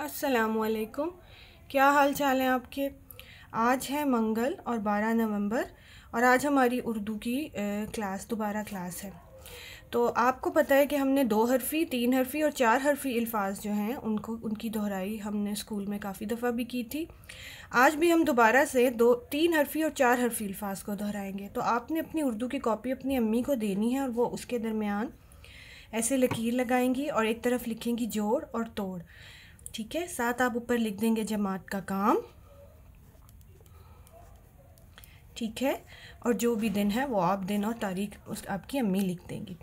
अस्सलामुअलैकुम। क्या हाल चाल है आपके। आज है मंगल और 12 नवंबर और आज हमारी उर्दू की दोबारा क्लास है। तो आपको पता है कि हमने 2 हरफ़ी, 3 हरफ़ी और 4 हरफ़ी अल्फाज जो हैं उनकी दोहराई हमने स्कूल में काफ़ी दफ़ा भी की थी। आज भी हम दोबारा से 3 हरफ़ी और 4 हरफ़ी अल्फाज को दोहराएंगे। तो आपने अपनी उर्दू की कॉपी अपनी अम्मी को देनी है और वो उसके दरमियान ऐसे लकीर लगाएंगी और एक तरफ लिखेंगी जोड़ और तोड़। ठीक है, साथ आप ऊपर लिख देंगे जमात का काम। ठीक है, और जो भी दिन है वो आप दिन और तारीख उस आपकी अम्मी लिख देंगी।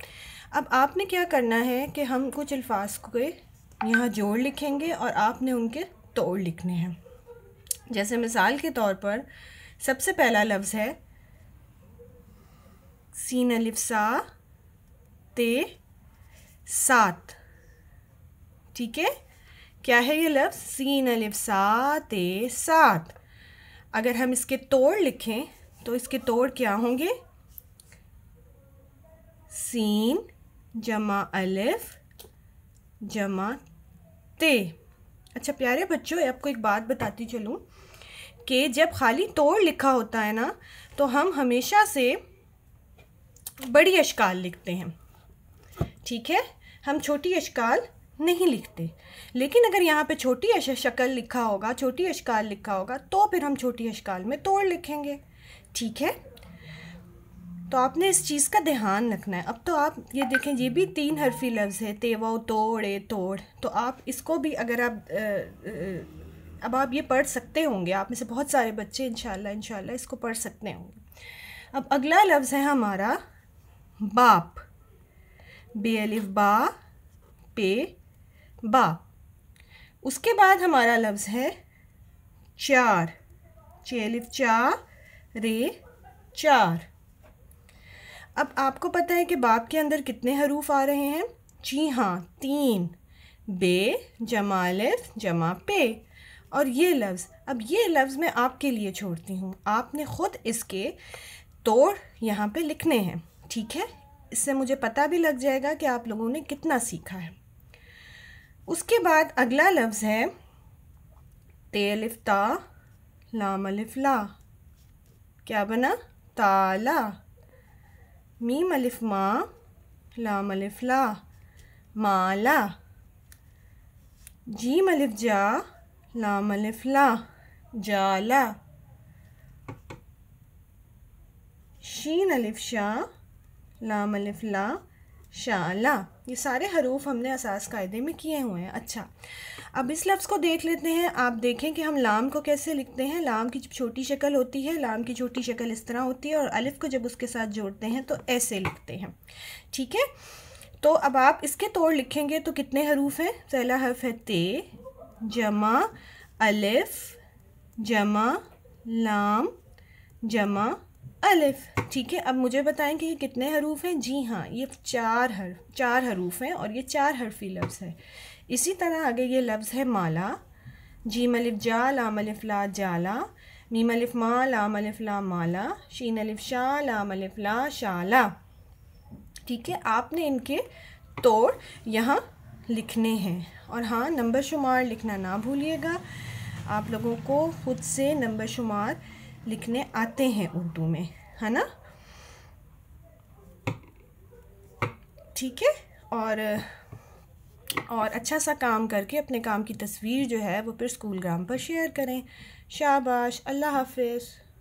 अब आपने क्या करना है कि हम कुछ अल्फाज के यहाँ जोड़ लिखेंगे और आपने उनके तोड़ लिखने हैं। जैसे मिसाल के तौर पर सबसे पहला लफ्ज़ है सीन अलिफ सा ते सात। ठीक है, क्या है ये लफ्ज़? सीन अलिफ सा ते सात। अगर हम इसके तोड़ लिखें तो इसके तोड़ क्या होंगे? सीन जमा अलिफ जमा ते। अच्छा प्यारे बच्चों, आपको एक बात बताती चलूँ कि जब खाली तोड़ लिखा होता है ना तो हम हमेशा से बड़ी अशकाल लिखते हैं। ठीक है, हम छोटी अशकाल नहीं लिखते। लेकिन अगर यहाँ पे छोटी शक्ल लिखा होगा, छोटी अशकाल लिखा होगा, तो फिर हम छोटी अशकाल में तोड़ लिखेंगे। ठीक है, तो आपने इस चीज़ का ध्यान रखना है। अब तो आप ये देखें, ये भी 3 हरफी लफ्ज़ है, तेवा तोड़े तोड़। तो आप इसको भी अगर अब आप ये पढ़ सकते होंगे, आप में से बहुत सारे बच्चे इंशाल्लाह इसको पढ़ सकते होंगे। अब अगला लफ्ज़ है हमारा बाप। बे अलिफ बा पे बा। उसके बाद हमारा लफ्ज़ है चार। चे अलिफ चा रे चार। अब आपको पता है कि बाप के अंदर कितने हरूफ आ रहे हैं? जी हाँ, 3। बे जमा अलिफ जमा पे। और ये लफ्ज़, अब ये लफ्ज़ मैं आपके लिए छोड़ती हूँ, आपने ख़ुद इसके तोड़ यहाँ पे लिखने हैं। ठीक है, इससे मुझे पता भी लग जाएगा कि आप लोगों ने कितना सीखा है। उसके बाद अगला लफ्ज़ है ते अलिफ ता लाम अलिफ ला। क्या बना? ताला। मीम अलिफ मा लाम अलिफ ला माला। जीम अलिफ जा लाम अलिफ ला जाला। शीन अलिफ शा लाम अलिफ ला शाला। ये सारे हरूफ हमने असास कायदे में किए हुए हैं। अच्छा, अब इस लफ्ज़ को देख लेते हैं। आप देखें कि हम लाम को कैसे लिखते हैं। लाम की छोटी शक्ल होती है, लाम की छोटी शक्ल इस तरह होती है और अलिफ को जब उसके साथ जोड़ते हैं तो ऐसे लिखते हैं। ठीक है, तो अब आप इसके तोड़ लिखेंगे तो कितने हरूफ हैं? पहला हर्फ है ते जमा अलिफ जमा लाम जमा अलिफ। ठीक है, अब मुझे बताएं कि ये कितने हरूफ हैं? जी हाँ, ये 4 हरूफ हैं और ये 4 हरफी लफ्ज़ है। इसी तरह आगे ये लफ्ज़ है माला। जीम अलिफ जा लाम अलिफ ला जाला। मीम अलिफ मा लाम अलिफ ला माला। शीन अलिफ शा लाम अलिफ ला शाला। ठीक है, आपने इनके तोड़ यहाँ लिखने हैं। और हाँ, नंबर शुमार लिखना ना भूलिएगा। आप लोगों को खुद से नंबर शुमार लिखने आते हैं उर्दू में, है ना? ठीक है, और अच्छा सा काम करके अपने काम की तस्वीर जो है वो फिर स्कूल ग्राम पर शेयर करें। शाबाश, अल्लाह हाफिज़।